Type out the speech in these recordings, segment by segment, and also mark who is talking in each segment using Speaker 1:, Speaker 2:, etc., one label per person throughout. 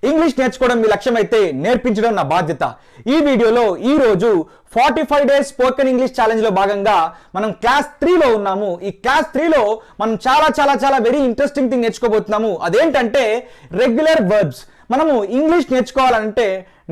Speaker 1: English నేర్చుకోవడం మీ లక్ష్యం అయితే నేర్పించడం నా బాధ్యత. ఈ వీడియోలో ఈ రోజు 45 డేస్ స్పోకెన్ ఇంగ్లీష్ ఛాలెంజ్ లో భాగంగా మనం క్లాస్ 3 లో ఉన్నాము. ఈ క్లాస్ 3 లో మనం చాలా వెరీ ఇంట్రెస్టింగ్ థింగ్ నేర్చుకోబోతున్నాము. అదేంటంటే రెగ్యులర్ వర్బ్స్. మనము ఇంగ్లీష్ నేర్చుకోవాలంటే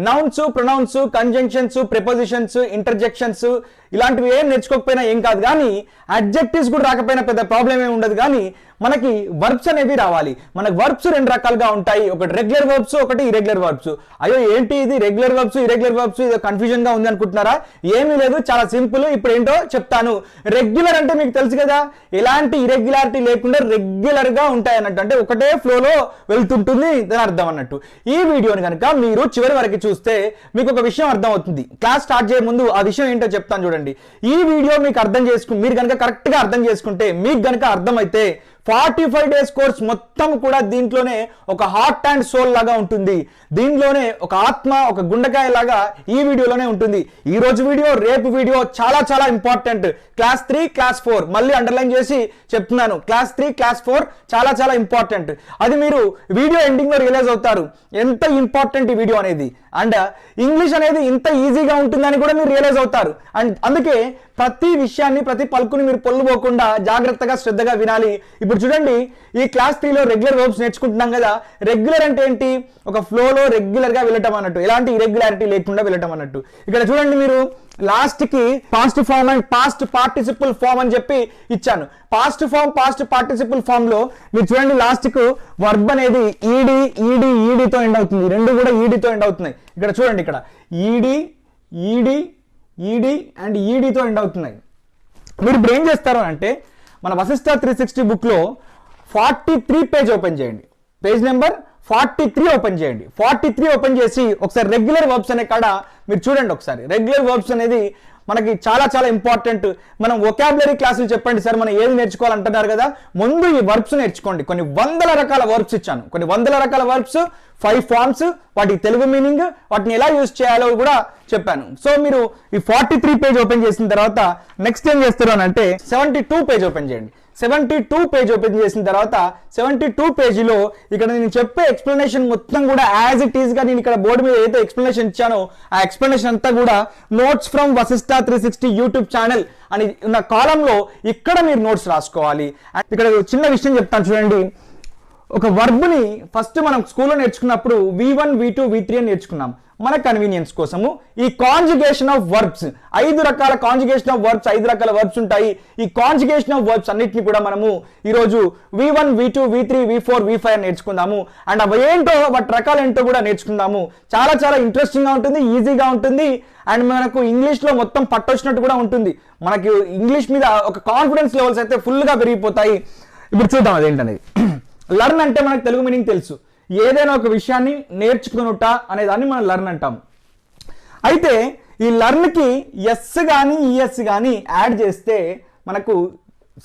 Speaker 1: nouns, pronouns, conjunctions, prepositions, interjections ఇలాంటివి ఏం నేర్చుకోకపోయినా ఏం కాదు, కానీ అడ్జెక్టివ్స్ కూడా రాకపోయినా పెద్ద ప్రాబ్లం ఏమి ఉండదు. కానీ మనకి వర్బ్స్ అనేవి రావాలి. మనకు వర్బ్స్ 2 రకాలుగా ఉంటాయి, ఒకటి రెగ్యులర్ వర్బ్స్, ఒకటి ఇరెగ్యులర్ వర్బ్స్. అయ్యో ఏంటి ఇది రెగ్యులర్ వర్బ్స్ ఇరెగ్యులర్ వర్బ్స్, ఇది కన్ఫ్యూజన్ గా ఉంది అనుకుంటున్నారా? ఏమీ లేదు, చాలా సింపుల్. ఇప్పుడు ఏంటో చెప్తాను. రెగ్యులర్ అంటే మీకు తెలుసు కదా, ఎలాంటి ఇరెగ్యులారిటీ లేకుండా రెగ్యులర్ గా ఉంటాయి అన్నట్టు, అంటే ఒకటే ఫ్లోలో వెళ్తుంటుంది దాని అర్థం అన్నట్టు. ఈ వీడియోని కనుక మీరు చివరి వరకు చూస్తే మీకు ఒక విషయం అర్థం అవుతుంది. క్లాస్ స్టార్ట్ చేయే ముందు ఆ విషయం ఏంటో చెప్తాను చూడండి. ఈ వీడియో మీకు మీరు కనుక కరెక్ట్ గా అర్థం చేసుకుంటే, మీకు కనుక అర్థమైతే 45 డేస్ కోర్స్ మొత్తం కూడా దీంట్లోనే ఒక హార్ట్ అండ్ సోల్ లాగా ఉంటుంది. దీంట్లోనే ఒక ఆత్మ, ఒక గుండెకాయ లాగా ఈ వీడియోలోనే ఉంటుంది. ఈ రోజు వీడియో, రేపు వీడియో చాలా ఇంపార్టెంట్. క్లాస్ 3, క్లాస్ 4 మళ్ళీ అండర్లైన్ చేసి చెప్తున్నాను. క్లాస్ 3, క్లాస్ 4 చాలా ఇంపార్టెంట్. అది మీరు వీడియో ఎండింగ్ లో రియలైజ్ అవుతారు ఎంత ఇంపార్టెంట్ ఈ వీడియో అనేది. అండ్ ఇంగ్లీష్ అనేది ఇంత ఈజీగా ఉంటుందని కూడా మీరు రియలైజ్ అవుతారు. అండ్ అందుకే ప్రతి విషయాన్ని, ప్రతి పలుకుని మీరు పొల్లుపోకుండా జాగ్రత్తగా శ్రద్ధగా వినాలి. ఇప్పుడు చూడండి, ఈ క్లాస్ 3 లో రెగ్యులర్ వర్బ్స్ నేర్చుకుంటున్నాం కదా. రెగ్యులర్ అంటే ఏంటి? ఒక ఫ్లోలో రెగ్యులర్ గా వెళ్ళటం అన్నట్టు, ఎలాంటి ఇరెగ్యులారిటీ లేకుండా వెళ్ళటం అన్నట్టు. ఇక్కడ చూడండి, మీరు లాస్ట్ కి past form and past participle form అని చెప్పి ఇచ్చాను. Past form, past participle form లో మీరు చూడండి, లాస్ట్ కు వర్బ్ అనేది ఈడీతో ఎండ్ అవుతుంది. రెండు కూడా ఈడీతో ఎండ్ అవుతున్నాయి. ఇక్కడ చూడండి, ఇక్కడ ఈడీ అండ్ ఈడీతో ఎండ్ అవుతున్నాయి. మీరు ఇప్పుడు ఏం చేస్తారు అంటే, మన వశిష్ట 360 బుక్ లో 43 పేజ్ ఓపెన్ చేయండి. పేజ్ నెంబర్ 43 ఓపెన్ చేయండి. 43 ఓపెన్ చేసి ఒకసారి రెగ్యులర్ వర్బ్స్ అనే కాడ మీరు చూడండి. ఒకసారి రెగ్యులర్ వర్బ్స్ అనేది మనకి చాలా ఇంపార్టెంట్. మనం వొకాబులరీ క్లాసులు చెప్పండి సార్, మనం ఏది నేర్చుకోవాలంటున్నారు కదా, ముందు ఈ వర్బ్స్ నేర్చుకోండి. కొన్ని వందల రకాల వర్బ్స్ ఇచ్చాను, కొన్ని వందల రకాల వర్బ్స్, 5 ఫార్మ్స్, వాటి తెలుగు మీనింగ్, వాటిని ఎలా యూజ్ చేయాలో కూడా చెప్పాను. సో మీరు ఈ 43 పేజ్ ఓపెన్ చేసిన తర్వాత నెక్స్ట్ ఏం చేస్తారు అని అంటే 72 పేజ్ ఓపెన్ చేయండి. 72 పేజ్ ఓపెన్ చేసిన తర్వాత 72 పేజీలో ఇక్కడ నేను చెప్పే ఎక్స్ప్లెనేషన్ మొత్తం కూడా యాజ్ ఇట్ ఈస్ గా నేను ఇక్కడ బోర్డు మీద ఏదైతే ఎక్స్ప్లెనేషన్ ఇచ్చానో ఆ ఎక్స్ప్లెనేషన్ అంతా కూడా notes from Vasishta 360 YouTube channel అని ఉన్న కాలంలో ఇక్కడ మీరు నోట్స్ రాసుకోవాలి. ఇక్కడ చిన్న విషయం చెప్తాను చూడండి. ఒక వర్బ్ని ఫస్ట్ మనం స్కూల్లో నేర్చుకున్నప్పుడు V1, V2, V3 అని నేర్చుకున్నాం. మన కన్వీనియన్స్ కోసము ఈ కాంజుగేషన్ ఆఫ్ వర్బ్స్, 5 రకాల కాంజుగేషన్ ఆఫ్ వర్బ్స్, 5 రకాల వర్బ్స్ ఉంటాయి. ఈ కాంజుగేషన్ ఆఫ్ వర్బ్స్ అన్నిటిని కూడా మనము ఈరోజు V1, V2, V3, V4, V5 అని నేర్చుకుందాము. అండ్ అవి ఏంటో, వాటి రకాలు ఏంటో కూడా నేర్చుకుందాము. చాలా ఇంట్రెస్టింగ్ గా ఉంటుంది, ఈజీగా ఉంటుంది. అండ్ మనకు ఇంగ్లీష్ లో మొత్తం పట్టొచ్చినట్టు కూడా ఉంటుంది. మనకి ఇంగ్లీష్ మీద ఒక కాన్ఫిడెన్స్ లెవెల్స్ అయితే ఫుల్ గా పెరిగిపోతాయి. ఇప్పుడు చూద్దాం అదేంటనేది. లర్న్ అంటే మనకు తెలుగు మీనింగ్ తెలుసు, ఏదైనా ఒక విషయాన్ని నేర్చుకునుట అనే దాన్ని మనం లర్న్ అంటాం. అయితే ఈ లర్న్ కి ఎస్ కానీ ఈఎస్ కానీ యాడ్ చేస్తే మనకు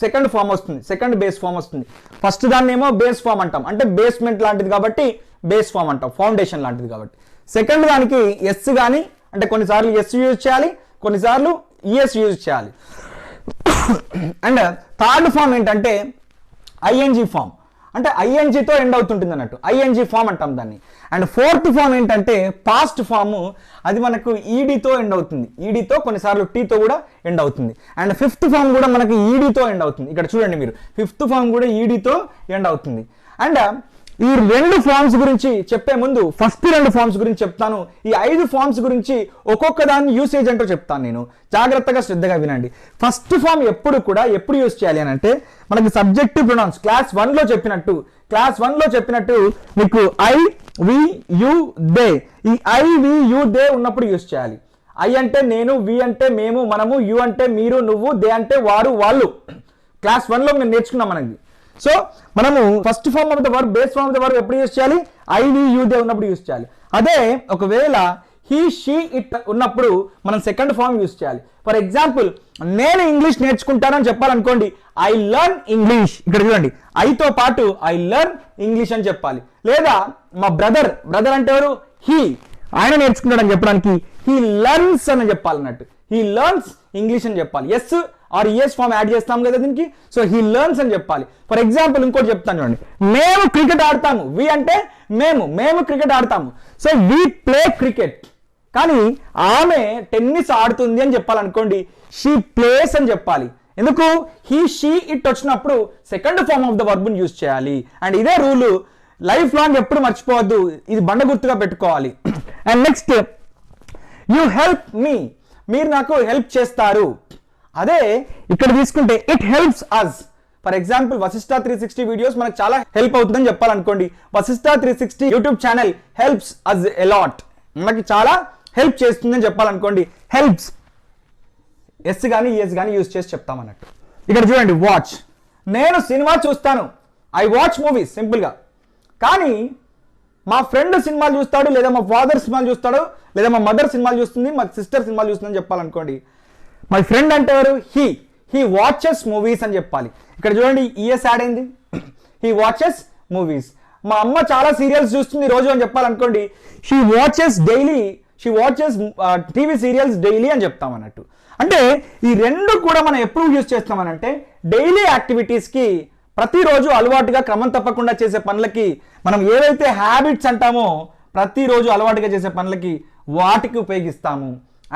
Speaker 1: సెకండ్ ఫామ్ వస్తుంది, సెకండ్ బేస్ ఫామ్ వస్తుంది. ఫస్ట్ దాన్ని ఏమో బేస్ ఫామ్ అంటాం, అంటే బేస్మెంట్ లాంటిది కాబట్టి బేస్ ఫామ్ అంటాం, ఫౌండేషన్ లాంటిది కాబట్టి. సెకండ్ దానికి ఎస్ కానీ, అంటే కొన్నిసార్లు ఎస్ యూజ్ చేయాలి, కొన్నిసార్లు ఈఎస్ యూజ్ చేయాలి. అండ్ థర్డ్ ఫామ్ ఏంటంటే ఐఎన్జీ ఫామ్, అంటే ఐఎన్జీతో ఎండ్ అవుతుంటుంది అన్నట్టు, ఐఎన్జీ ఫామ్ అంటాం దాన్ని. అండ్ ఫోర్త్ ఫామ్ ఏంటంటే పాస్ట్ ఫామ్, అది మనకు ఈడీతో ఎండ్ అవుతుంది, ఈడీతో కొన్నిసార్లు టీతో కూడా ఎండ్ అవుతుంది. అండ్ ఫిఫ్త్ ఫామ్ కూడా మనకి ఈడీతో ఎండ్ అవుతుంది. ఇక్కడ చూడండి మీరు, ఫిఫ్త్ ఫామ్ కూడా ఈడీతో ఎండ్ అవుతుంది. అండ్ ఈ 2 ఫార్మ్స్ గురించి చెప్పే ముందు ఫస్ట్ 2 ఫార్మ్స్ గురించి చెప్తాను. ఈ 5 ఫార్మ్స్ గురించి ఒక్కొక్క దాని యూసేజ్ అంటూ చెప్తాను నేను, జాగ్రత్తగా శ్రద్ధగా వినండి. ఫస్ట్ ఫార్మ్ ఎప్పుడు యూజ్ చేయాలి అని అంటే, మనకి సబ్జెక్టివ్ ప్రొనౌన్స్ క్లాస్ 1 లో చెప్పినట్టు మీకు ఐ, వి, యు, దే, ఈ ఐ, వి, యు, దే ఉన్నప్పుడు యూజ్ చేయాలి. ఐ అంటే నేను, వి అంటే మేము, మనము, యు అంటే మీరు, నువ్వు, దే అంటే వారు, వాళ్ళు. క్లాస్ 1 లో మేము నేర్చుకున్నాం మనకి. సో మనము first form of the verb, base form of the verb ఎప్పుడు యూజ్ చేయాలి? ఐ, వి, యు, దే ఉన్నప్పుడు యూజ్ చేయాలి. అదే ఒకవేళ హీ, షీ, ఇట్ ఉన్నప్పుడు మనం సెకండ్ ఫార్మ్ యూజ్ చేయాలి. ఫర్ ఎగ్జాంపుల్, నేను ఇంగ్లీష్ నేర్చుకుంటానని చెప్పాలనుకోండి, ఐ లెర్న్ ఇంగ్లీష్. ఇక్కడ చూడండి, ఐతో పాటు ఐ లెర్న్ ఇంగ్లీష్ అని చెప్పాలి. లేదా మా బ్రదర్ అంటే ఎవరు? హీ, ఆయన నేర్చుకుంటాడని చెప్పడానికి హీ లెర్న్స్ అని చెప్పాలన్నట్టు, హీ లెర్న్స్ ఇంగ్లీష్ అని చెప్పాలి. S or ES form add చేస్తాం కదా దీనికి. సో హీ లెర్న్స్ అని చెప్పాలి. ఫర్ ఎగ్జాంపుల్ ఇంకోటి చెప్తాను చూడండి, మేము క్రికెట్ ఆడతాము. వి అంటే మేము క్రికెట్ ఆడతాము. So we play cricket. కానీ ఆమె టెన్నిస్ ఆడుతుంది అని చెప్పాలనుకోండి, షీ ప్లేస్ అని చెప్పాలి. ఎందుకు? హీ షీ ఇట్ వచ్చినప్పుడు సెకండ్ ఫార్మ్ ఆఫ్ ద వర్బ్ని యూజ్ చేయాలి. అండ్ ఇదే రూలు లైఫ్ లాంగ్ ఎప్పుడు మర్చిపోవద్దు, ఇది బండ గుర్తుగా పెట్టుకోవాలి. And next, you help me, మీరు నాకు హెల్ప్ చేస్తారు. అదే ఇక్కడ తీసుకుంటే it helps us. For example Vashishta 360 videos మనకు చాలా హెల్ప్ అవుతుందని చెప్పాలనుకోండి, Vashishta 360 YouTube channel helps us a lot, మనకి చాలా హెల్ప్ చేస్తుందని చెప్పాలనుకోండి, హెల్ప్స్ ఎస్ కానీ ఈఎస్ కానీ యూజ్ చేసి చెప్తామన్నట్టు. ఇక్కడ చూడండి, వాచ్, నేను సినిమా చూస్తాను. ఐ వాచ్ మూవీస్ సింపుల్గా. కానీ మా ఫ్రెండ్ సినిమాలు చూస్తాడు, లేదా మా ఫాదర్ సినిమాలు చూస్తాడు, లేదా మా మదర్ సినిమాలు చూస్తుంది, మా సిస్టర్ సినిమాలు చూస్తుందని చెప్పాలనుకోండి, మై ఫ్రెండ్ అంటే ఎవరు? హీ వాచెస్ మూవీస్ అని చెప్పాలి. ఇక్కడ చూడండి, ఈఎస్ యాడ్ అయింది, హీ వాచెస్ మూవీస్. మా అమ్మ చాలా సీరియల్స్ చూస్తుంది రోజు అని చెప్పాలనుకోండి, she watches TV serials daily అని చెప్తాం అన్నట్టు. అంటే ఈ రెండు కూడా మనం ఎప్పుడు యూజ్ చేస్తామనంటే డైలీ యాక్టివిటీస్కి, ప్రతిరోజు అలవాటుగా క్రమం తప్పకుండా చేసే పనులకి, మనం ఏవైతే హ్యాబిట్స్ అంటామో ప్రతిరోజు అలవాటుగా చేసే పనులకి వాటికి ఉపయోగిస్తాము.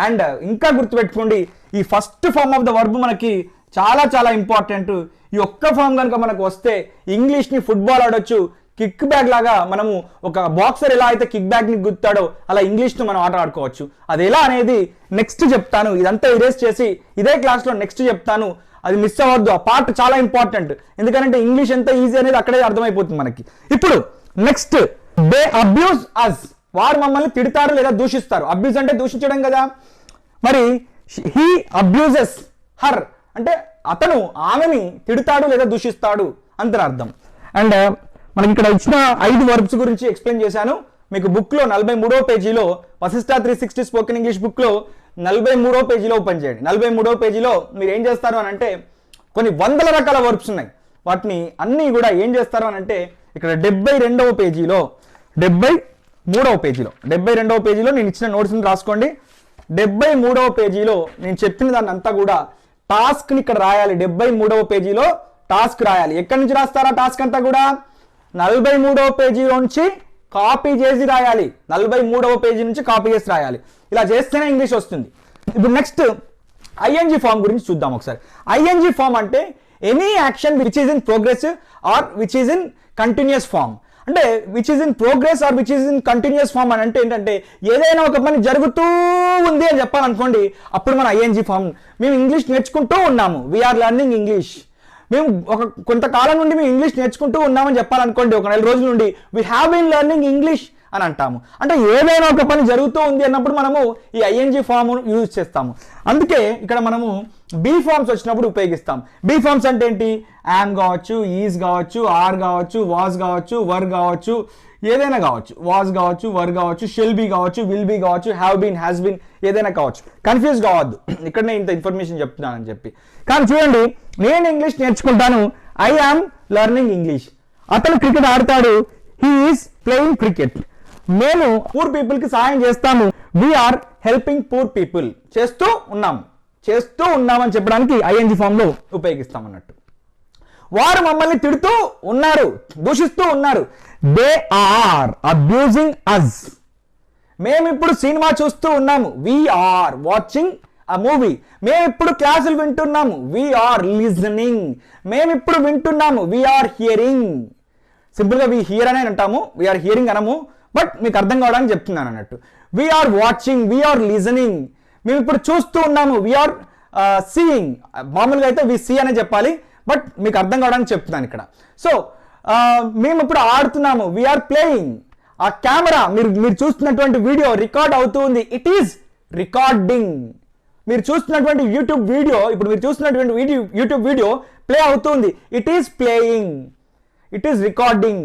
Speaker 1: అండ్ ఇంకా గుర్తుపెట్టుకోండి, ఈ first form of the verb మనకి చాలా చాలా ఇంపార్టెంట్. ఈ ఒక్క ఫామ్ కనుక మనకు వస్తే ఇంగ్లీష్ని ఫుట్బాల్ ఆడొచ్చు, కిక్ బ్యాగ్ లాగా మనము ఒక బాక్సర్ ఎలా అయితే కిక్ బ్యాగ్ని గుర్తాడో అలా ఇంగ్లీష్ను మనం ఆట ఆడుకోవచ్చు. అది ఎలా అనేది నెక్స్ట్ చెప్తాను. ఇదంతా ఇరేజ్ చేసి ఇదే క్లాస్లో నెక్స్ట్ చెప్తాను, అది మిస్ అవ్వద్దు. ఆ పార్ట్ చాలా ఇంపార్టెంట్, ఎందుకంటే ఇంగ్లీష్ ఎంత ఈజీ అనేది అక్కడే అర్థమైపోతుంది మనకి. ఇప్పుడు నెక్స్ట్, దే అబ్యూజ్ అస్, వారు మమ్మల్ని తిడతారు లేదా దూషిస్తారు. అబ్యూజ్ అంటే దూషించడం కదా. మరి హీ అబ్యూజెస్ హర్ అంటే అతను ఆమెని తిడతాడు లేదా దూషిస్తాడు అంత అర్థం. అండ్ మనకి ఇక్కడ ఇచ్చిన 5 వర్బ్స్ గురించి ఎక్స్ప్లెయిన్ చేశాను. మీకు బుక్లో 43వ పేజీలో వశిష్ట 360 స్పోకెన్ ఇంగ్లీష్ బుక్లో 43వ పేజీలో ఓపెన్ చేయండి. 43వ పేజీలో మీరు ఏం చేస్తారు అని అంటే కొన్ని వందల రకాల వర్బ్స్ ఉన్నాయి. వాటిని అన్నీ కూడా ఏం చేస్తారు అని అంటే ఇక్కడ 72వ పేజీలో 73వ పేజీలో నేను ఇచ్చిన నోట్స్ని రాసుకోండి. 73వ పేజీలో నేను చెప్పిన దాన్ని అంతా కూడా టాస్క్ని ఇక్కడ రాయాలి. 73వ పేజీలో టాస్క్ రాయాలి. ఎక్కడి నుంచి రాస్తారా టాస్క్ అంతా కూడా? 43వ పేజీలోంచి కాపీ చేసి రాయాలి. 43వ పేజీ నుంచి కాపీ చేసి రాయాలి. ఇలా చేస్తేనే ఇంగ్లీష్ వస్తుంది. ఇప్పుడు నెక్స్ట్ ఐఎన్జీ ఫామ్ గురించి చూద్దాం ఒకసారి. ఐఎన్జీ ఫామ్ అంటే any action which is in progress or which is in continuous form. అంటే which is in progress or which is in continuous form అని అంటే ఏంటంటే ఏదైనా ఒక పని జరుగుతూ ఉంది అని చెప్పాలనుకోండి, అప్పుడు మన ఐఎన్జీ ఫామ్. మేము ఇంగ్లీష్ నేర్చుకుంటూ ఉన్నాము, వీఆర్ లెర్నింగ్ ఇంగ్లీష్. మేము కొంతకాలం నుండి మేము ఇంగ్లీష్ నేర్చుకుంటూ ఉన్నామని చెప్పాలనుకోండి, ఒక 4 రోజుల నుండి we have been learning English అని అంటాము. అంటే ఏదైనా ఒక పని జరుగుతూ ఉంది అన్నప్పుడు మనము ఈ ఐఎన్జీ ఫామ్ యూజ్ చేస్తాము. అందుకే ఇక్కడ మనము బీ ఫార్మ్స్ వచ్చినప్పుడు ఉపయోగిస్తాం. బీ ఫార్మ్స్ అంటే ఏంటి? యామ్ కావచ్చు, ఈజ్ కావచ్చు, ఆర్ కావచ్చు, వాజ్ కావచ్చు, వర్ కావచ్చు, ఏదైనా కావచ్చు, వాజ్ కావచ్చు, వర్ కావచ్చు, షెల్ బీ కావచ్చు, విల్ బీ కావచ్చు, హ్యావ్ బీన్, హ్యాస్ బీన్, ఏదైనా కావచ్చు. కన్ఫ్యూజ్ కావద్దు ఇక్కడ నేను ఇంత ఇన్ఫర్మేషన్ చెప్తున్నానని చెప్పి. కానీ చూడండి, నేను ఇంగ్లీష్ నేర్చుకుంటాను, ఐ యామ్ లెర్నింగ్ ఇంగ్లీష్. అతను క్రికెట్ ఆడతాడు, హీ ఈజ్ ప్లేయింగ్ క్రికెట్. మేము పూర్ పీపుల్కి సహాయం చేస్తాము, వీఆర్ హెల్పింగ్ పూర్ పీపుల్. చేస్తూ ఉన్నామని చెప్పడానికి ఐఎన్జీ ఫామ్లో ఉపయోగిస్తాం అన్నట్టు. వారు మమ్మల్ని తిడుతూ ఉన్నారు, దూషిస్తూ ఉన్నారు, దే ఆర్ అబ్యూజింగ్ అస్. మేమిప్పుడు సినిమా చూస్తూ ఉన్నాము, వీఆర్ వాచింగ్ అ మూవీ. మేమిప్పుడు క్లాసులు వింటున్నాము, వీఆర్ లిజనింగ్. మేమిప్పుడు వింటున్నాము, వీఆర్ హియరింగ్. సింపుల్గా వీ హియర్ అనే అంటాము, వీఆర్ హియరింగ్ అనము, బట్ మీకు అర్థం కావడానికి చెప్తున్నాను అన్నట్టు. We are watching, we are listening. మేము ఇప్పుడు చూస్తూ ఉన్నాము, వీఆర్ సీయింగ్. మామూలుగా అయితే వి సీ అనే చెప్పాలి, బట్ మీకు అర్థం కావడానికి చెప్తున్నాను ఇక్కడ. సో మేము ఇప్పుడు ఆడుతున్నాము, వీఆర్ ప్లేయింగ్. ఆ కెమెరా మీరు చూస్తున్నటువంటి వీడియో రికార్డ్ అవుతూ ఉంది, ఇట్ ఈజ్ రికార్డింగ్. మీరు చూస్తున్నటువంటి యూట్యూబ్ వీడియో ప్లే అవుతుంది, it is playing, it is recording.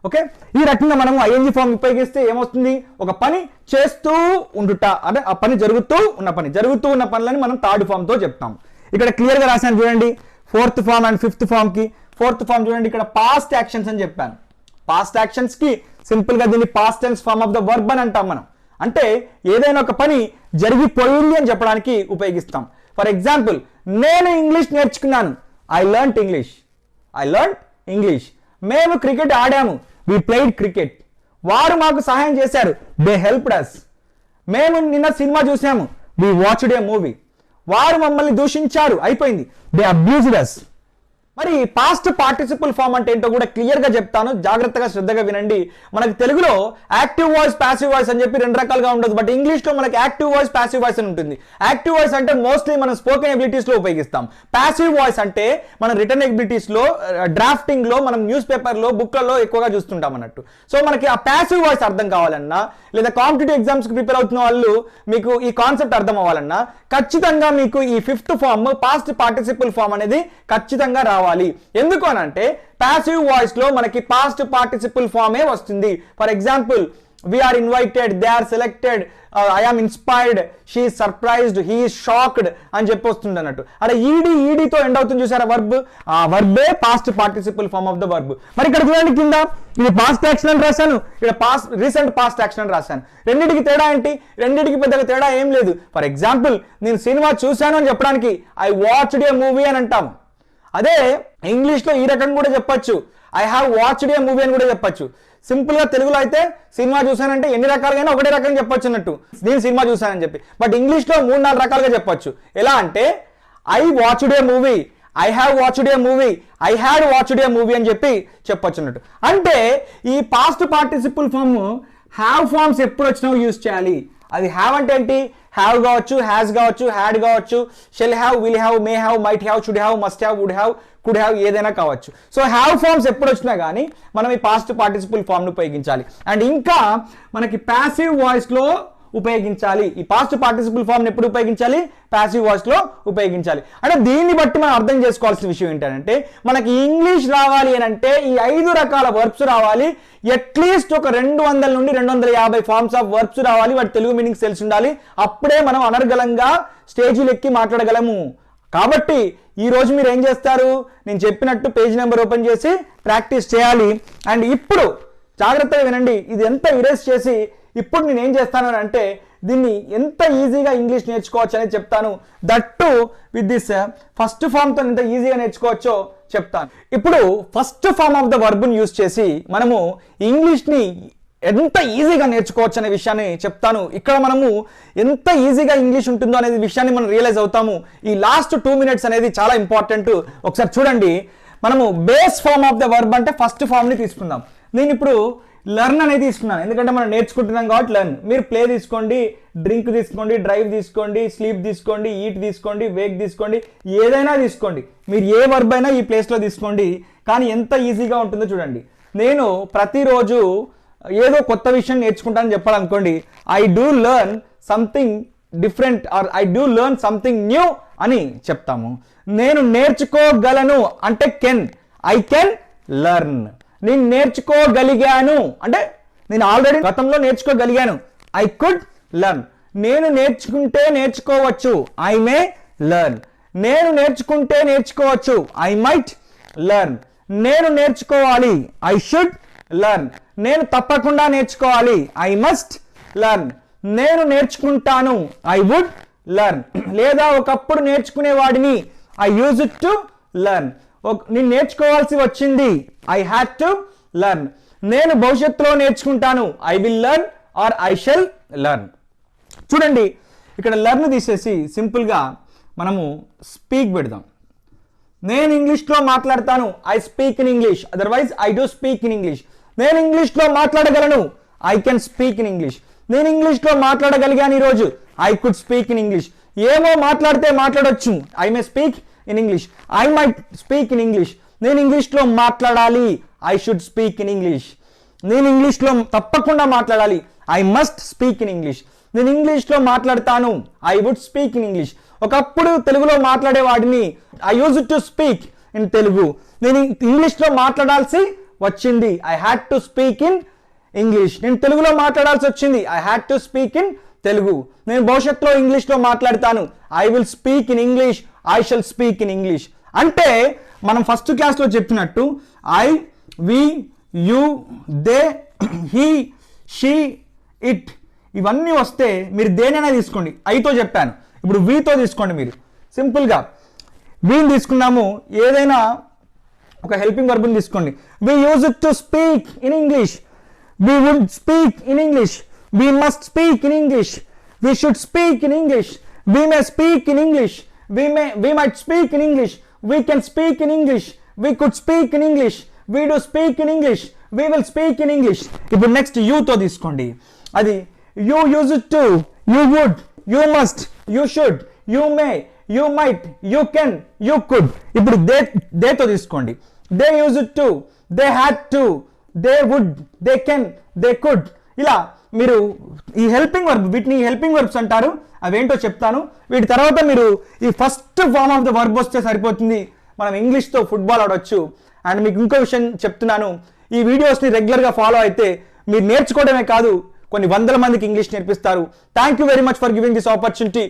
Speaker 1: Okay, ఈ రకంగా మనము ఐఎన్జీ ఫామ్ ఉపయోగిస్తే ఏమవుతుంది? ఒక పని చేస్తూ ఉండుట, అంటే ఆ పని జరుగుతూ ఉన్న పనులని మనం థర్డ్ ఫామ్తో చెప్తాం. ఇక్కడ క్లియర్గా రాశాను చూడండి, 4th form and 5th ఫామ్కి. 4th form చూడండి, ఇక్కడ పాస్ట్ యాక్షన్స్ అని చెప్పాను. పాస్ట్ యాక్షన్స్కి సింపుల్గా దీన్ని past tense form of the verb అని అంటాం మనం. అంటే ఏదైనా ఒక పని జరిగిపోయింది అని చెప్పడానికి ఉపయోగిస్తాం. ఫర్ ఎగ్జాంపుల్, నేను ఇంగ్లీష్ నేర్చుకున్నాను. I learned English. మేము క్రికెట్ ఆడాము. We played cricket. వారు మాకు సహాయం చేశారు. They helped us. మేము నిన్న సినిమా చూసాము. We watched a movie. వారు మమ్మల్ని దూషించారు. అయిపోయింది. They abused us. మరి పాస్ట్ పార్టిసిపుల్ ఫామ్ అంటే ఏంటో కూడా క్లియర్గా చెప్తాను, జాగ్రత్తగా శ్రద్ధగా వినండి. మనకి తెలుగులో యాక్టివ్ వాయిస్, ప్యాసివ్ వాయిస్ అని చెప్పి రెండు రకాలుగా ఉండదు. బట్ ఇంగ్లీష్లో మనకి యాక్టివ్ వాయిస్, ప్యాసివ్ వాయిస్ అని ఉంటుంది. యాక్టివ్ వాయిస్ అంటే మోస్ట్లీ మనం స్పోకెన్ ఎబిలిటీస్లో ఉపయోగిస్తాం. ప్యాసివ్ వాయిస్ అంటే మన రిటర్న్ ఎబిలిటీస్లో, డ్రాఫ్టింగ్లో, మనం న్యూస్ పేపర్లో, బుక్లలో ఎక్కువగా చూస్తుంటాం అన్నట్టు. సో మనకి ఆ ప్యాసివ్ వాయిస్ అర్థం కావాలన్నా, లేదా కాంపిటేటివ్ ఎగ్జామ్స్కి ప్రిపేర్ అవుతున్న వాళ్ళు మీకు ఈ కాన్సెప్ట్ అర్థం అవ్వాలన్నా ఖచ్చితంగా మీకు ఈ fifth form, past participle form అనేది ఖచ్చితంగా రావాలి. ఎందుకు అని అంటే ప్యాసివ్ వాయిస్ లో మనకి పాస్ట్ పార్టిసిపుల్ ఫామే వస్తుంది. For example, we are invited, they are selected, I am inspired, she is surprised, he is shocked అని చెప్పి వస్తుంది అన్నట్టు. అలా ఈడీతో ఎండ్ అవుతుంది చూసారా వర్బ్. ఆ వర్బే past participle form of the verb. మరి ఇక్కడ చూడండి, కింద ఇది పాస్ట్ యాక్షన్ అని రాశాను, ఇక్కడ రీసెంట్ పాస్ట్ యాక్షన్ అని రాశాను. రెండింటికి తేడా ఏంటి? రెండింటికి పెద్దగా తేడా ఏం లేదు. ఫర్ ఎగ్జాంపుల్, నేను సినిమా చూశాను అని చెప్పడానికి ఐ వాచ్డ్ ఏ మూవీ అని అంటాం. అదే ఇంగ్లీష్లో ఈ రకం కూడా చెప్పొచ్చు, I have watched a movie అని కూడా చెప్పొచ్చు. సింపుల్ గా తెలుగులో అయితే సినిమా చూసానంటే ఎన్ని రకాలుగా ఒకటే రకంగా చెప్పొచ్చు అన్నట్టు, నేను సినిమా చూసానని చెప్పి. బట్ ఇంగ్లీష్లో 3-4 రకాలుగా చెప్పొచ్చు. ఎలా అంటే I watched a movie, I have watched a movie, I had watched a movie అని చెప్పి చెప్పొచ్చు అన్నట్టు. అంటే ఈ past participle form have forms ఎప్పుడు వచ్చినా యూజ్ చేయాలి. అది హ్యావ్ అంటే ఏంటి? హ్యావ్ కావచ్చు, హ్యాస్ కావచ్చు, హ్యాడ్ కావచ్చు, shall have, will have, may have, might have, should have, must have, would have, could have, ఏదైనా కావచ్చు. సో హ్యావ్ ఫార్మ్స్ ఎప్పుడు వచ్చినా కానీ మనం ఈ పాస్ట్ పార్టిసిపుల్ ఫామ్ను ఉపయోగించాలి. అండ్ ఇంకా మనకి ప్యాసివ్ వాయిస్లో ఉపయోగించాలి. ఈ పాస్ట్ పార్టిసిపుల్ ఫామ్ని ఎప్పుడు ఉపయోగించాలి? ప్యాసివ్ వాయిస్లో ఉపయోగించాలి. అంటే దీన్ని బట్టి మనం అర్థం చేసుకోవాల్సిన విషయం ఏంటంటే, మనకి ఇంగ్లీష్ రావాలి అని అంటే ఈ 5 రకాల వర్బ్స్ రావాలి. అట్లీస్ట్ ఒక 200 నుండి 250 ఫార్మ్స్ ఆఫ్ వర్బ్స్ రావాలి. వాటి తెలుగు మీనింగ్స్ తెలిసి ఉండాలి. అప్పుడే మనం అనర్గళంగా స్టేజీలు ఎక్కి మాట్లాడగలము. కాబట్టి ఈ రోజు మీరు ఏం చేస్తారు? నేను చెప్పినట్టు పేజ్ నెంబర్ ఓపెన్ చేసి ప్రాక్టీస్ చేయాలి. అండ్ ఇప్పుడు జాగ్రత్తగా వినండి, ఇది ఎంత ఇరేస్ చేసి ఇప్పుడు నేను ఏం చేస్తాను అంటే దీన్ని ఎంత ఈజీగా ఇంగ్లీష్ నేర్చుకోవచ్చు అనేది చెప్తాను. దట్టు విత్ దిస్ ఫస్ట్ ఫామ్తో ఎంత ఈజీగా నేర్చుకోవచ్చో చెప్తాను. ఇప్పుడు ఫస్ట్ ఫామ్ ఆఫ్ ద వర్బ్ని యూజ్ చేసి మనము ఇంగ్లీష్ని ఎంత ఈజీగా నేర్చుకోవచ్చు అనే విషయాన్ని చెప్తాను. ఇక్కడ మనము ఎంత ఈజీగా ఇంగ్లీష్ ఉంటుందో అనే విషయాన్ని మనం రియలైజ్ అవుతాము. ఈ లాస్ట్ 2 మినిట్స్ అనేది చాలా ఇంపార్టెంట్. ఒకసారి చూడండి, మనము base form of the verb అంటే ఫస్ట్ ఫామ్ని తీసుకుందాం. నేను ఇప్పుడు లెర్న్ అనేది తీసుకున్నాను, ఎందుకంటే మనం నేర్చుకుంటున్నాం కాబట్టి లెర్న్. మీరు ప్లే తీసుకోండి, డ్రింక్ తీసుకోండి, డ్రైవ్ తీసుకోండి, స్లీప్ తీసుకోండి, ఈట్ తీసుకోండి, వేక్ తీసుకోండి, ఏదైనా తీసుకోండి. మీరు ఏ వర్బ్ అయినా ఈ ప్లేస్లో తీసుకోండి. కానీ ఎంత ఈజీగా ఉంటుందో చూడండి. నేను ప్రతిరోజు ఏదో కొత్త విషయం నేర్చుకుంటానని చెప్పాలనుకోండి, I do learn something different or I do learn something new అని చెప్తాము. నేను నేర్చుకోగలను అంటే కెన్, ఐ కెన్ లెర్న్. నేను నేర్చుకోగలిగాను అంటే నేను ఆల్రెడీ గతంలో నేర్చుకోగలిగాను, ఐ కుడ్ లెర్న్. నేను నేర్చుకుంటే నేర్చుకోవచ్చు, ఐ మే లెర్న్. నేను నేర్చుకుంటే నేర్చుకోవచ్చు, ఐ మైట్ లెర్న్. నేను నేర్చుకోవాలి, ఐ షుడ్ లెర్న్. నేను తప్పకుండా నేర్చుకోవాలి, ఐ మస్ట్ లెర్న్. నేను నేర్చుకుంటాను, ఐ వుడ్ లెర్న్. లేదా ఒకప్పుడు నేర్చుకునేవాడిని, I use it to learn. నేను నేర్చుకోవాల్సి వచ్చింది, ఐ హ్యాడ్ టు లెర్న్. నేను భవిష్యత్తులో నేర్చుకుంటాను, I will learn or I shall learn. చూడండి, ఇక్కడ లెర్న్ తీసేసి సింపుల్గా మనము స్పీక్ పెడదాం. నేను ఇంగ్లీష్లో మాట్లాడతాను, I speak in English, otherwise I do speak in English. నేను ఇంగ్లీష్లో మాట్లాడగలను, I can speak in English. నేను ఇంగ్లీష్లో మాట్లాడగలిగాను ఈరోజు, I could speak in English. ఏమో మాట్లాడితే మాట్లాడొచ్చు, I may speak in English, I might speak in English. నేను ఇంగ్లీష్లో మాట్లాడాలి, I should speak in English. నేను ఇంగ్లీష్లో తప్పకుండా మాట్లాడాలి, I must speak in English. నేను ఇంగ్లీష్లో మాట్లాడతాను, I would speak in English. ఒకప్పుడు తెలుగులో మాట్లాడేవాడిని, I use to speak in Telugu. నేను ఇంగ్లీష్లో మాట్లాడాల్సి వచ్చింది, I had to speak in English. నేను తెలుగులో మాట్లాడాల్సి వచ్చింది, I had to speak in Telugu. నేను భవిష్యత్తులో ఇంగ్లీష్లో మాట్లాడతాను, I will speak in English, I shall speak in English. అంటే మనం ఫస్ట్ క్లాస్లో చెప్పినట్టు I, we, you, they, he, she, it ఇవన్నీ వస్తే మీరు దేనైనా తీసుకోండి. ఐతో చెప్పాను, ఇప్పుడు వీతో తీసుకోండి. మీరు సింపుల్గా వీని తీసుకున్నాము, ఏదైనా ఒక హెల్పింగ్ వర్బ్ని తీసుకోండి. We use it to speak in English, we would speak in English, we must speak in English, we should speak in English, we may speak in English, we might speak in English, we can speak in English, we could speak in English, we do speak in English, we will speak in English. ఇప్పుడు next you తో తీసుకోండి. అది you use it to, you would, you must, you should, you may, you might, you can, you could. ఇప్పుడు they తో తీసుకోండి. they use it to, they had to, they would, they can, they could. ఇలా మీరు ఈ helping verb, వీటిని helping verbs అంటారు. అవేంటో చెప్తాను. వీటి తర్వాత మీరు ఈ first form of the verb వస్తే సరిపోతుంది, మనం ఇంగ్లీష్తో ఫుట్బాల్ ఆడొచ్చు. అండ్ మీకు ఇంకో విషయం చెప్తున్నాను, ఈ వీడియోస్ని రెగ్యులర్గా ఫాలో అయితే మీరు నేర్చుకోవడమే కాదు, కొన్ని వందల మందికి ఇంగ్లీష్ నేర్పిస్తారు. Thank you very much for giving this opportunity.